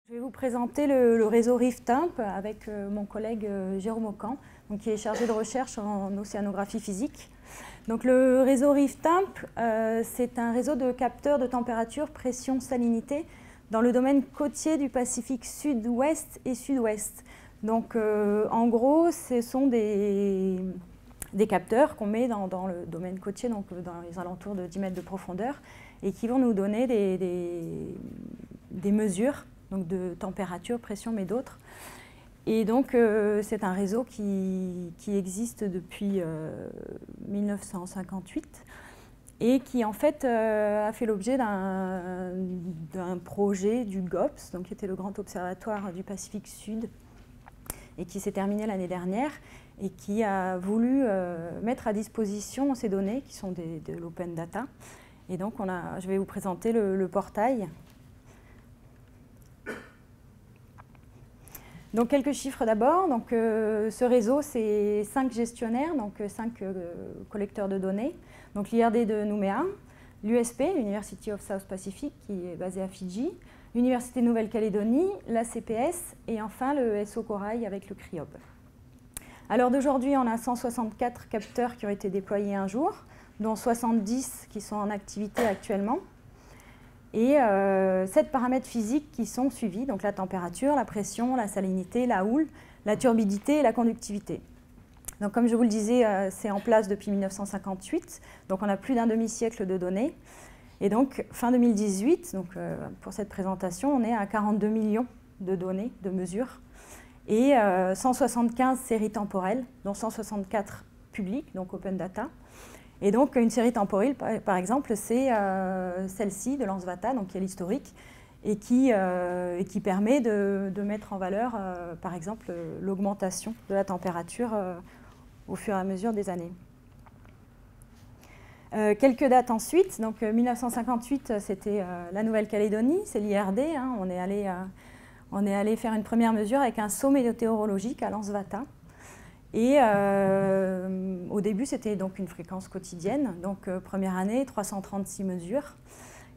Je vais vous présenter le réseau RIFTIMP avec mon collègue Jérôme Aucan, qui est chargé de recherche en océanographie physique. Donc, le réseau RIFTIMP, c'est un réseau de capteurs de température, pression, salinité dans le domaine côtier du Pacifique sud-ouest et sud-ouest. Donc, en gros, ce sont des capteurs qu'on met dans le domaine côtier, donc dans les alentours de 10 mètres de profondeur, et qui vont nous donner des mesures donc de température, pression, mais d'autres. Et donc, c'est un réseau qui existe depuis 1958 et qui, en fait, a fait l'objet d'un projet du GOPS, donc, qui était le Grand Observatoire du Pacifique Sud, et qui s'est terminé l'année dernière, et qui a voulu mettre à disposition ces données, qui sont de l'open data. Et donc, je vais vous présenter le portail. Donc, quelques chiffres d'abord. Donc, ce réseau, c'est 5 gestionnaires, donc 5 collecteurs de données. Donc, l'IRD de Nouméa, l'USP, l'University of South Pacific, qui est basée à Fidji, l'Université de Nouvelle-Calédonie, la CPS et enfin le SO Corail avec le CRIOB. À l'heure d'aujourd'hui, on a 164 capteurs qui ont été déployés un jour, dont 70 qui sont en activité actuellement. Et 7 paramètres physiques qui sont suivis, donc la température, la pression, la salinité, la houle, la turbidité et la conductivité. Donc, comme je vous le disais, c'est en place depuis 1958, donc on a plus d'un demi-siècle de données. Et donc, fin 2018, donc, pour cette présentation, on est à 42 millions de données, de mesures, et 175 séries temporelles, dont 164 publiques, donc open data. Et donc, une série temporelle, par exemple, c'est celle-ci de Lansvata, donc qui est l'historique, et qui permet de mettre en valeur, par exemple, l'augmentation de la température au fur et à mesure des années. Quelques dates ensuite. Donc, 1958, c'était la Nouvelle-Calédonie, c'est l'IRD. Hein, on est allé faire une première mesure avec un saut météorologique à Lansvata. Et au début, c'était donc une fréquence quotidienne. Donc, première année, 336 mesures.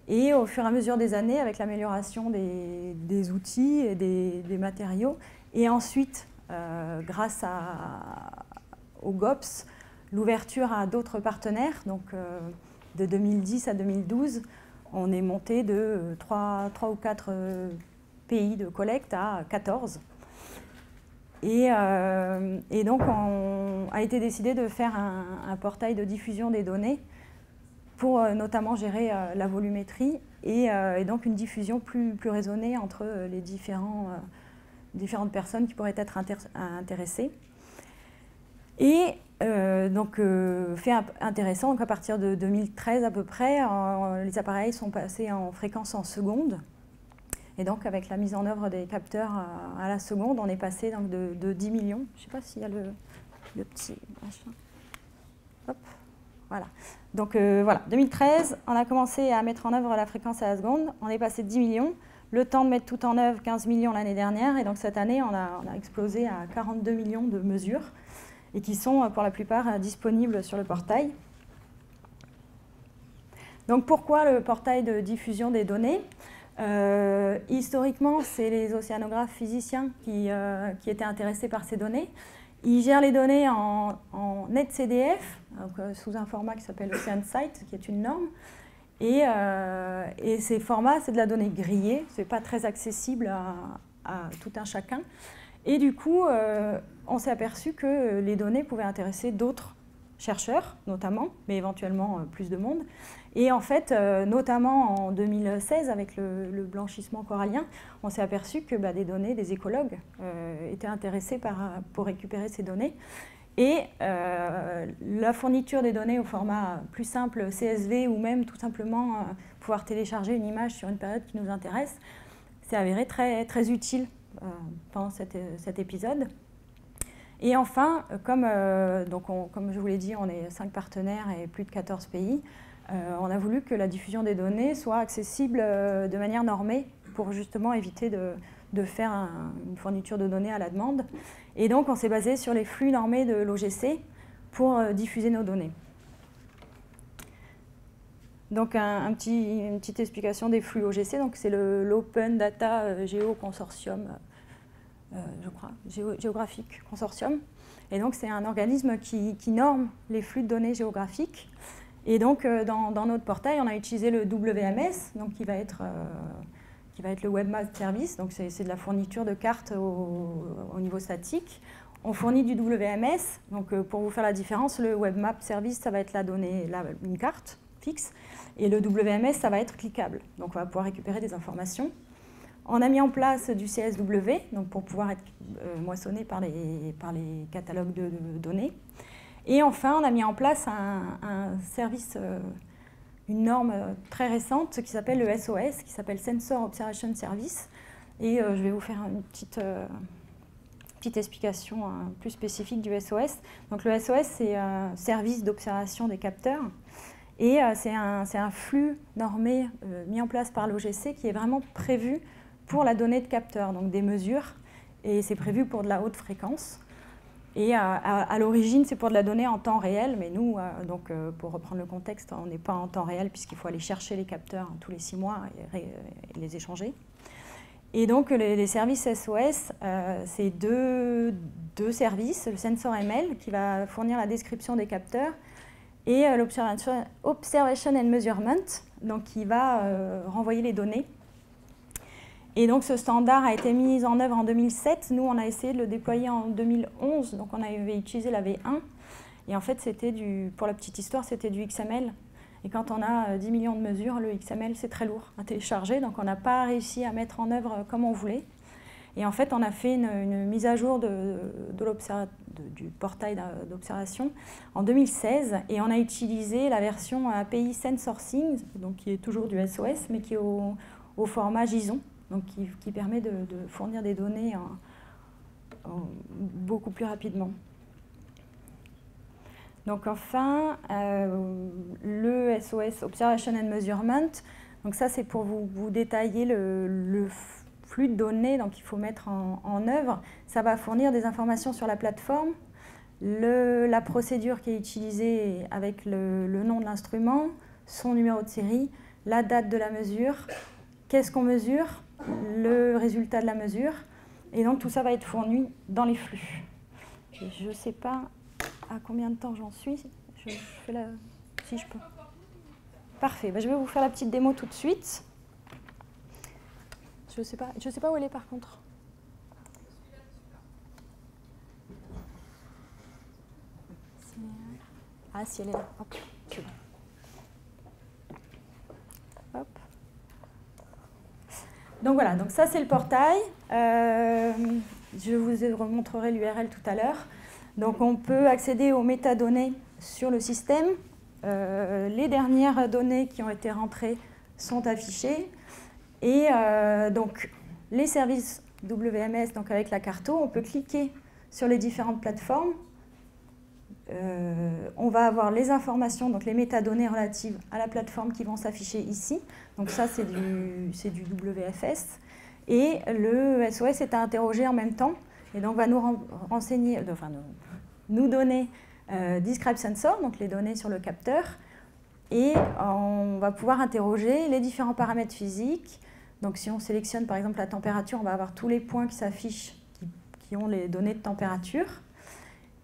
Et au fur et à mesure des années, avec l'amélioration des outils et des matériaux, et ensuite, grâce au GOPS, l'ouverture à d'autres partenaires, donc de 2010 à 2012, on est monté de 3 ou 4 pays de collecte à 14. Et donc, a été décidé de faire un portail de diffusion des données pour notamment gérer la volumétrie et donc une diffusion plus raisonnée entre les différentes personnes qui pourraient être intéressées. Et donc, fait intéressant, donc à partir de 2013 à peu près, les appareils sont passés en fréquence en secondes. Et donc, avec la mise en œuvre des capteurs à la seconde, on est passé donc, de 10 millions. Je ne sais pas s'il y a le petit machin. Hop, voilà. Donc, voilà, 2013, on a commencé à mettre en œuvre la fréquence à la seconde. On est passé de 10 millions. Le temps de mettre tout en œuvre, 15 millions l'année dernière. Et donc, cette année, on a explosé à 42 millions de mesures et qui sont, pour la plupart, disponibles sur le portail. Donc, pourquoi le portail de diffusion des données ? Historiquement, c'est les océanographes physiciens qui étaient intéressés par ces données. Ils gèrent les données en NetCDF, donc, sous un format qui s'appelle OceanSight, qui est une norme. Et ces formats, c'est de la donnée grillée, ce n'est pas très accessible à tout un chacun. Et du coup, on s'est aperçu que les données pouvaient intéresser d'autres chercheurs, notamment, mais éventuellement plus de monde. Et en fait, notamment en 2016, avec le blanchissement corallien, on s'est aperçu que des données, des écologues étaient intéressés pour récupérer ces données. Et la fourniture des données au format plus simple, CSV, ou même tout simplement pouvoir télécharger une image sur une période qui nous intéresse, s'est avéré très, très utile pendant cet épisode. Et enfin, comme je vous l'ai dit, on est 5 partenaires et plus de 14 pays, on a voulu que la diffusion des données soit accessible de manière normée pour justement éviter de faire une fourniture de données à la demande. Et donc, on s'est basé sur les flux normés de l'OGC pour diffuser nos données. Donc une petite explication des flux OGC, donc c'est l'Open Data Geo Consortium, je crois, géographique consortium. Et donc c'est un organisme qui norme les flux de données géographiques. Et donc dans notre portail, on a utilisé le WMS, donc qui va être le Web Map Service, donc c'est de la fourniture de cartes au niveau statique. On fournit du WMS, donc pour vous faire la différence, le Web Map Service, ça va être la donnée, une carte fixe, et le WMS, ça va être cliquable. Donc on va pouvoir récupérer des informations. On a mis en place du CSW, donc pour pouvoir être moissonné par les catalogues de données. Et enfin, on a mis en place un service, une norme très récente qui s'appelle le SOS, qui s'appelle Sensor Observation Service. Et je vais vous faire une petite explication plus spécifique du SOS. Donc le SOS, c'est un service d'observation des capteurs. Et c'est un flux normé mis en place par l'OGC qui est vraiment prévu pour la donnée de capteurs, donc des mesures. Et c'est prévu pour de la haute fréquence. Et à l'origine, c'est pour de la donnée en temps réel, mais nous, pour reprendre le contexte, on n'est pas en temps réel puisqu'il faut aller chercher les capteurs tous les 6 mois et les échanger. Et donc les services SOS, c'est deux services, le Sensor ML qui va fournir la description des capteurs et l'Observation and Measurement, donc qui va renvoyer les données. Et donc ce standard a été mis en œuvre en 2007. Nous, on a essayé de le déployer en 2011, donc on avait utilisé la V1. Et en fait, pour la petite histoire, c'était du XML. Et quand on a 10 millions de mesures, le XML, c'est très lourd à télécharger, donc on n'a pas réussi à mettre en œuvre comme on voulait. Et en fait, on a fait une mise à jour du portail d'observation en 2016, et on a utilisé la version API SensorSync, donc qui est toujours du SOS, mais qui est au format JSON, donc qui permet de fournir des données beaucoup plus rapidement. Donc enfin, le SOS Observation and Measurement, donc ça c'est pour vous détailler le flux de données donc il faut mettre en œuvre. Ça va fournir des informations sur la plateforme, la procédure qui est utilisée avec le nom de l'instrument, son numéro de série, la date de la mesure, qu'est-ce qu'on mesure, le résultat de la mesure, et donc tout ça va être fourni dans les flux. Je ne sais pas à combien de temps j'en suis. Je fais si je peux. Parfait. Je vais vous faire la petite démo tout de suite. Je sais pas où elle est par contre. Ah, si elle est là. Hop. Hop. Donc voilà, donc ça c'est le portail. Je vous remontrerai l'URL tout à l'heure. Donc on peut accéder aux métadonnées sur le système. Les dernières données qui ont été rentrées sont affichées. Et donc les services WMS, donc avec la Carto, on peut cliquer sur les différentes plateformes. On va avoir les informations, donc les métadonnées relatives à la plateforme qui vont s'afficher ici. Donc ça, c'est du WFS. Et le SOS est à interroger en même temps. Et donc, va nous donner Describe Sensor, donc les données sur le capteur. Et on va pouvoir interroger les différents paramètres physiques. Donc, si on sélectionne par exemple la température, on va avoir tous les points qui s'affichent, qui ont les données de température.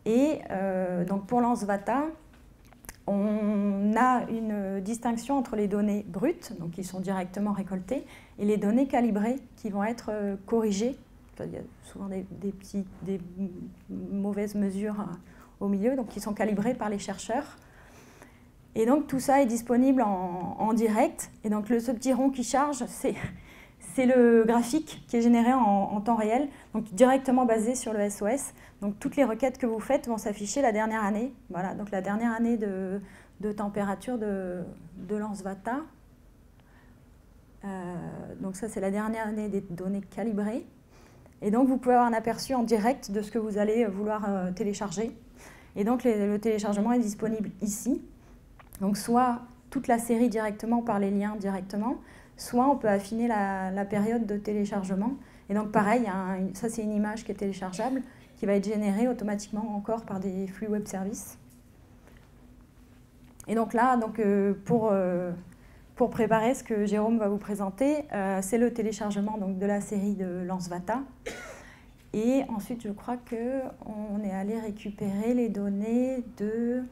Et donc pour l'ANSVATA, on a une distinction entre les données brutes, donc qui sont directement récoltées, et les données calibrées qui vont être corrigées. Enfin, il y a souvent des mauvaises mesures au milieu, donc qui sont calibrées par les chercheurs. Et donc tout ça est disponible en direct. Et donc ce petit rond qui charge, c'est le graphique qui est généré en temps réel, donc directement basé sur le SOS. Donc toutes les requêtes que vous faites vont s'afficher la dernière année. Voilà, donc la dernière année de température de l'ANSVATA. Donc ça, c'est la dernière année des données calibrées. Et donc vous pouvez avoir un aperçu en direct de ce que vous allez vouloir télécharger. Et donc le téléchargement est disponible ici. Donc soit toute la série directement par les liens directement, soit on peut affiner la période de téléchargement. Et donc pareil, ça c'est une image qui est téléchargeable, qui va être générée automatiquement encore par des flux web services. Et donc là, pour pour préparer ce que Jérôme va vous présenter, c'est le téléchargement donc, de la série de Lansvata. Et ensuite, je crois qu'on est allé récupérer les données de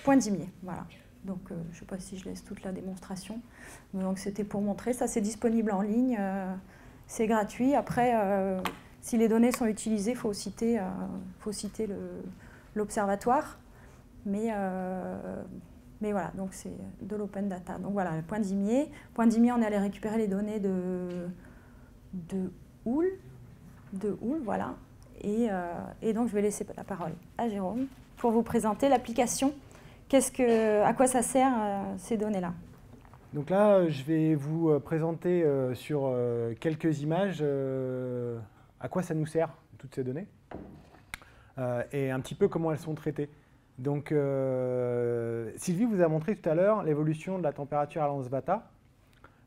Pointe-Dimier. Voilà. Donc, je ne sais pas si je laisse toute la démonstration. Donc, c'était pour montrer. Ça, c'est disponible en ligne. C'est gratuit. Après, si les données sont utilisées, il faut citer l'observatoire. Mais voilà, donc c'est de l'open data. Donc voilà, Pointe-Dimier. Pointe-Dimier, on est allé récupérer les données de Houle. Voilà. Et donc, je vais laisser la parole à Jérôme pour vous présenter l'application. À quoi ça sert, ces données-là? Donc là, je vais vous présenter sur quelques images à quoi ça nous sert, toutes ces données, et un petit peu comment elles sont traitées. Donc, Sylvie vous a montré tout à l'heure l'évolution de la température à Lansvata.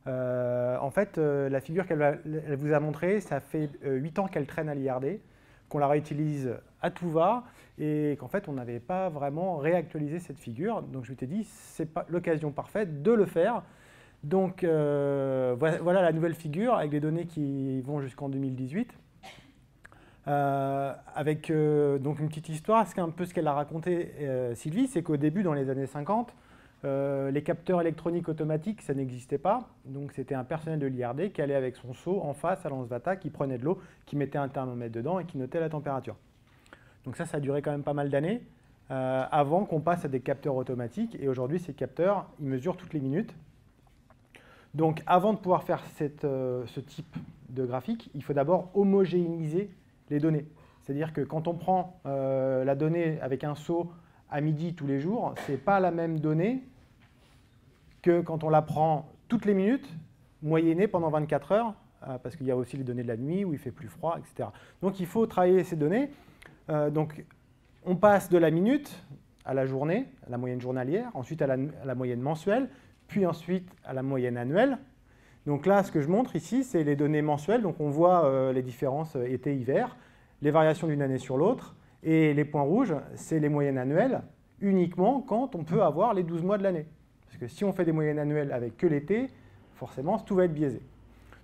En fait, la figure qu'elle vous a montrée, ça fait 8 ans qu'elle traîne à l'IRD, qu'on la réutilise à tout va, et qu'en fait, on n'avait pas vraiment réactualisé cette figure. Donc, je m'étais dit, c'est pas l'occasion parfaite de le faire. Donc, voilà la nouvelle figure avec les données qui vont jusqu'en 2018. Avec donc une petite histoire, un peu ce qu'elle a raconté Sylvie, c'est qu'au début, dans les années 50, les capteurs électroniques automatiques, ça n'existait pas. Donc, c'était un personnel de l'IRD qui allait avec son seau en face à Lansvata, qui prenait de l'eau, qui mettait un thermomètre dedans et qui notait la température. Donc ça a duré quand même pas mal d'années avant qu'on passe à des capteurs automatiques. Et aujourd'hui, ces capteurs, ils mesurent toutes les minutes. Donc, avant de pouvoir faire ce type de graphique, il faut d'abord homogénéiser les données. C'est-à-dire que quand on prend la donnée avec un seau à midi tous les jours, ce n'est pas la même donnée que quand on la prend toutes les minutes, moyennée pendant 24 heures, parce qu'il y a aussi les données de la nuit où il fait plus froid, etc. Donc, il faut travailler ces données. Donc, on passe de la minute à la journée, à la moyenne journalière, ensuite à la moyenne mensuelle, puis ensuite à la moyenne annuelle. Donc là, ce que je montre ici, c'est les données mensuelles. Donc on voit les différences été-hiver, les variations d'une année sur l'autre. Et les points rouges, c'est les moyennes annuelles, uniquement quand on peut avoir les 12 mois de l'année. Parce que si on fait des moyennes annuelles avec que l'été, forcément, tout va être biaisé.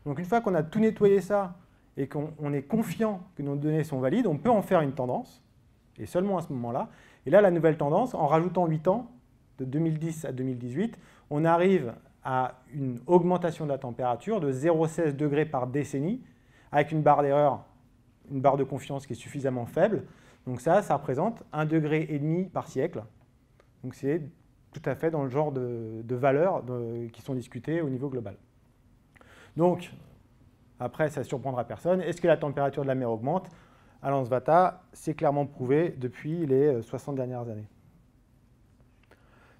Donc une fois qu'on a tout nettoyé ça, et qu'on est confiant que nos données sont valides, on peut en faire une tendance, et seulement à ce moment-là. Et là, la nouvelle tendance, en rajoutant 8 ans, de 2010 à 2018, on arrive à une augmentation de la température de 0,16 degrés par décennie, avec une barre d'erreur, une barre de confiance qui est suffisamment faible. Donc ça représente 1,5 degré par siècle. Donc c'est tout à fait dans le genre de valeurs qui sont discutées au niveau global. Donc, après, ça ne surprendra personne. Est-ce que la température de la mer augmente? À Lansvata, c'est clairement prouvé depuis les 60 dernières années.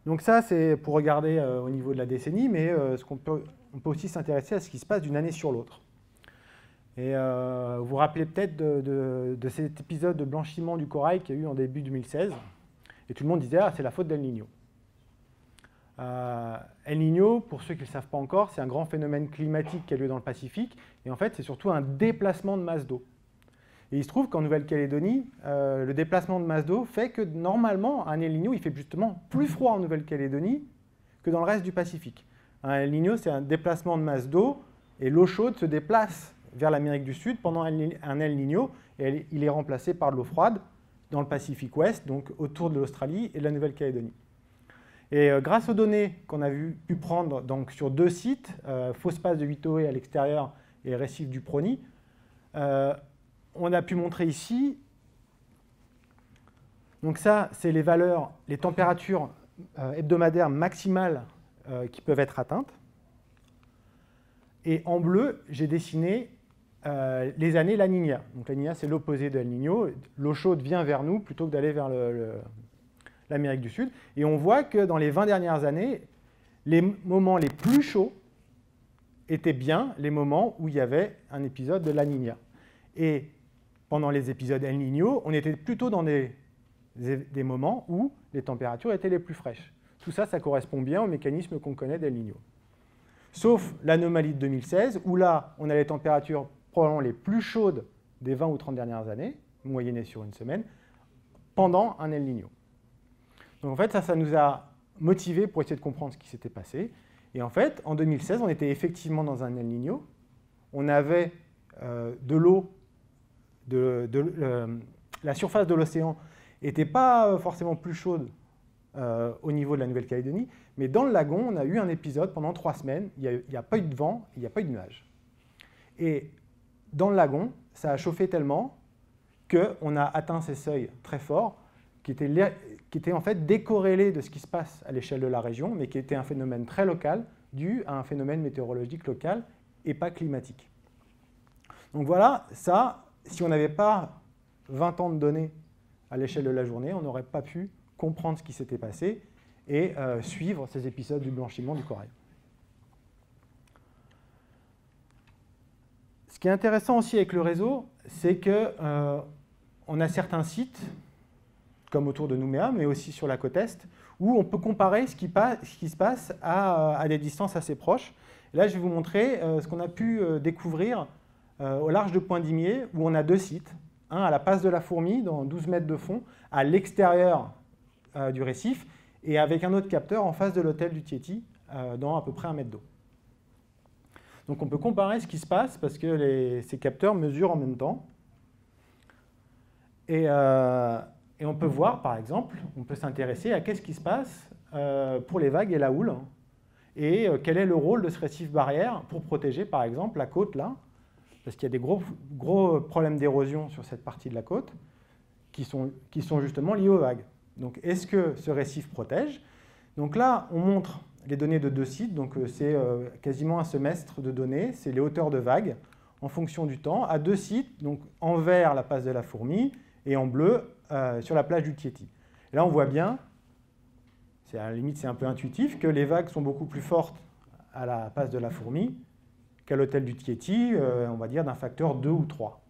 Donc ça, c'est pour regarder au niveau de la décennie, mais on peut aussi s'intéresser à ce qui se passe d'une année sur l'autre. Et vous vous rappelez peut-être de cet épisode de blanchiment du corail qu'il y a eu en début 2016. Et tout le monde disait, ah, c'est la faute d'El Niño. El Niño, pour ceux qui ne le savent pas encore, c'est un grand phénomène climatique qui a lieu dans le Pacifique. Et en fait, c'est surtout un déplacement de masse d'eau. Et il se trouve qu'en Nouvelle-Calédonie, le déplacement de masse d'eau fait que normalement, un El Niño, il fait justement plus froid en Nouvelle-Calédonie que dans le reste du Pacifique. Un El Niño, c'est un déplacement de masse d'eau et l'eau chaude se déplace vers l'Amérique du Sud pendant un El Niño et il est remplacé par de l'eau froide dans le Pacifique Ouest, donc autour de l'Australie et de la Nouvelle-Calédonie. Et grâce aux données qu'on a pu prendre donc, sur 2 sites, Fospas de Witoé à l'extérieur et Récif du Prony, on a pu montrer ici, donc ça, c'est les valeurs, les températures hebdomadaires maximales qui peuvent être atteintes. Et en bleu, j'ai dessiné les années La Niña. Donc La Niña, c'est l'opposé de El Niño. L'eau chaude vient vers nous plutôt que d'aller vers l'Amérique du Sud. Et on voit que dans les 20 dernières années, les moments les plus chauds étaient bien les moments où il y avait un épisode de La Niña. Et pendant les épisodes El Niño, on était plutôt dans des moments où les températures étaient les plus fraîches. Tout ça, ça correspond bien au mécanisme qu'on connaît d'El Niño. Sauf l'anomalie de 2016, où là, on a les températures probablement les plus chaudes des 20 ou 30 dernières années, moyennées sur une semaine, pendant un El Niño. Donc en fait, ça nous a motivés pour essayer de comprendre ce qui s'était passé. Et en fait, en 2016, on était effectivement dans un El Niño. On avait de l'eau, la surface de l'océan n'était pas forcément plus chaude au niveau de la Nouvelle-Calédonie, mais dans le lagon, on a eu un épisode pendant 3 semaines, il n'y a pas eu de vent, il n'y a pas eu de nuages. Et dans le lagon, ça a chauffé tellement qu'on a atteint ces seuils très forts, qui étaient en fait décorrélés de ce qui se passe à l'échelle de la région, mais qui était un phénomène très local, dû à un phénomène météorologique local et pas climatique. Donc voilà, ça, si on n'avait pas 20 ans de données à l'échelle de la journée, on n'aurait pas pu comprendre ce qui s'était passé et suivre ces épisodes du blanchiment du corail. Ce qui est intéressant aussi avec le réseau, c'est qu'on a certains sites, comme autour de Nouméa, mais aussi sur la côte Est, où on peut comparer ce qui se passe à des distances assez proches. Et là, je vais vous montrer ce qu'on a pu découvrir au large de Pointe-d'Imier, où on a 2 sites. Un à la passe de la Fourmi, dans 12 mètres de fond, à l'extérieur du récif, et avec un autre capteur en face de l'hôtel du Tieti, dans à peu près 1 mètre d'eau. Donc on peut comparer ce qui se passe, parce que ces capteurs mesurent en même temps. Et on peut voir, par exemple, on peut s'intéresser à qu'est-ce qui se passe pour les vagues et la houle, et quel est le rôle de ce récif barrière pour protéger, par exemple, la côte là, parce qu'il y a des gros problèmes d'érosion sur cette partie de la côte qui sont justement liés aux vagues. Donc, est-ce que ce récif protège? Donc là, on montre les données de 2 sites, donc c'est quasiment un semestre de données, c'est les hauteurs de vagues en fonction du temps, à 2 sites, donc en vert la passe de la Fourmi et en bleu sur la plage du Tieti. Et là, on voit bien, à la limite c'est un peu intuitif, que les vagues sont beaucoup plus fortes à la passe de la Fourmi qu'à l'hôtel du Tieti, on va dire d'un facteur 2 ou 3.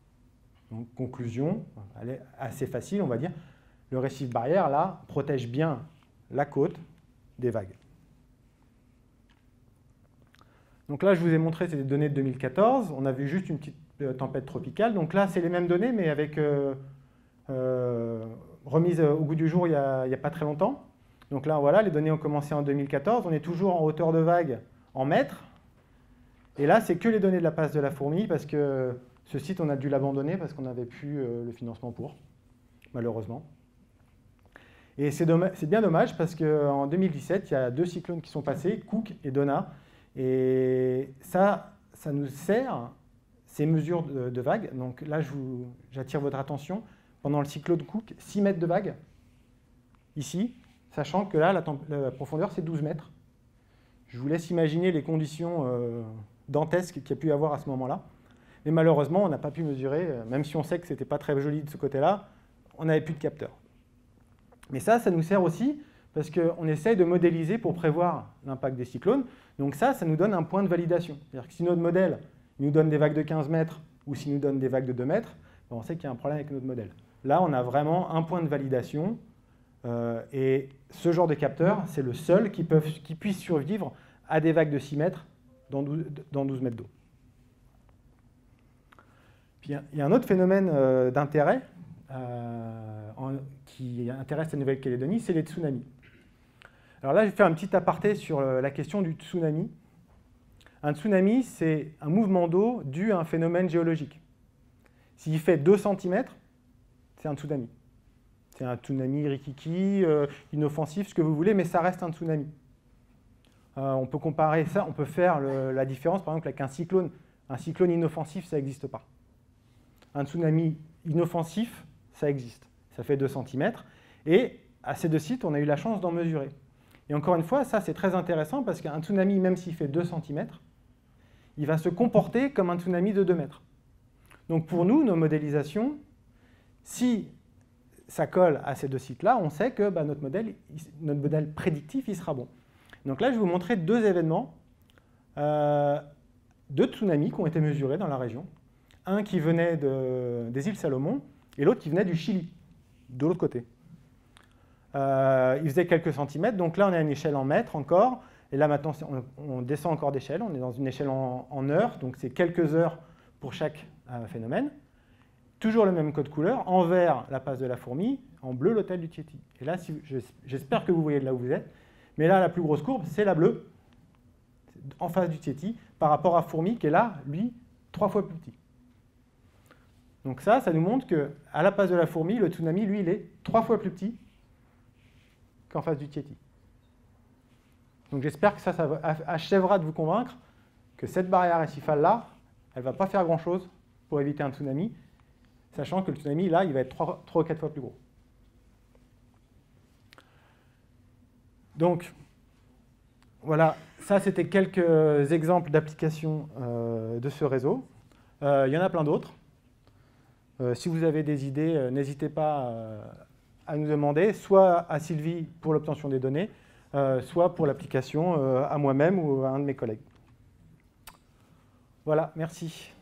Donc, conclusion, elle est assez facile, on va dire. Le récif barrière, là, protège bien la côte des vagues. Donc là, je vous ai montré ces données de 2014. On a vu juste une petite tempête tropicale. Donc là, c'est les mêmes données, mais avec remise au goût du jour il n'y a pas très longtemps. Donc là, voilà, les données ont commencé en 2014. On est toujours en hauteur de vague en mètres. Et là, c'est que les données de la passe de la Fourmi, parce que ce site, on a dû l'abandonner parce qu'on n'avait plus le financement pour, malheureusement. Et c'est bien dommage, parce qu'en 2017, il y a 2 cyclones qui sont passés, Cook et Donna. Et ça nous sert, ces mesures de vagues. Donc là, j'attire votre attention. Pendant le cyclone Cook, 6 mètres de vague, ici, sachant que là, la profondeur, c'est 12 mètres. Je vous laisse imaginer les conditions dantesques qu'il y a pu y avoir à ce moment-là. Mais malheureusement, on n'a pas pu mesurer, même si on sait que ce n'était pas très joli de ce côté-là, on n'avait plus de capteur. Mais ça nous sert aussi parce qu'on essaye de modéliser pour prévoir l'impact des cyclones. Donc ça nous donne un point de validation. C'est-à-dire que si notre modèle nous donne des vagues de 15 mètres ou s'il nous donne des vagues de 2 mètres, on sait qu'il y a un problème avec notre modèle. Là, on a vraiment un point de validation. Et ce genre de capteur, c'est le seul qui puisse survivre à des vagues de 6 mètres dans 12 mètres d'eau. Puis il y a un autre phénomène d'intérêt qui intéresse la Nouvelle-Calédonie, c'est les tsunamis. Alors là, je vais faire un petit aparté sur la question du tsunami. Un tsunami, c'est un mouvement d'eau dû à un phénomène géologique. S'il fait 2 cm, c'est un tsunami. C'est un tsunami rikiki, inoffensif, ce que vous voulez, mais ça reste un tsunami. On peut comparer ça, on peut faire la différence, par exemple, avec un cyclone. Un cyclone inoffensif, ça n'existe pas. Un tsunami inoffensif, ça existe. Ça fait 2 cm. Et à ces 2 sites, on a eu la chance d'en mesurer. Et encore une fois, ça, c'est très intéressant parce qu'un tsunami, même s'il fait 2 cm, il va se comporter comme un tsunami de 2 mètres. Donc pour nous, nos modélisations, si ça colle à ces 2 sites-là, on sait que notre modèle prédictif, il sera bon. Donc là, je vais vous montrer 2 événements, 2 tsunamis qui ont été mesurés dans la région. Un qui venait des îles Salomon et l'autre qui venait du Chili, de l'autre côté. Il faisait quelques centimètres, donc là on est à une échelle en mètres encore, et là maintenant on descend encore d'échelle, on est dans une échelle en heures, donc c'est quelques heures pour chaque phénomène. Toujours le même code couleur, en vert la passe de la Fourmi, en bleu l'hôtel du Tieti. Et là, j'espère que vous voyez de là où vous êtes, Mais là, la plus grosse courbe, c'est la bleue, en face du Tieti, par rapport à Fourmi, qui est là, lui, 3 fois plus petit. Donc ça nous montre qu'à la place de la Fourmi, le tsunami, lui, il est 3 fois plus petit qu'en face du Tieti. Donc j'espère que ça achèvera de vous convaincre que cette barrière récifale-là, elle ne va pas faire grand-chose pour éviter un tsunami, sachant que le tsunami, là, il va être 3 ou 4 fois plus gros. Donc, voilà, ça c'était quelques exemples d'applications de ce réseau. Il y en a plein d'autres. Si vous avez des idées, n'hésitez pas à nous demander, soit à Sylvie pour l'obtention des données, soit pour l'application à moi-même ou à un de mes collègues. Voilà, merci.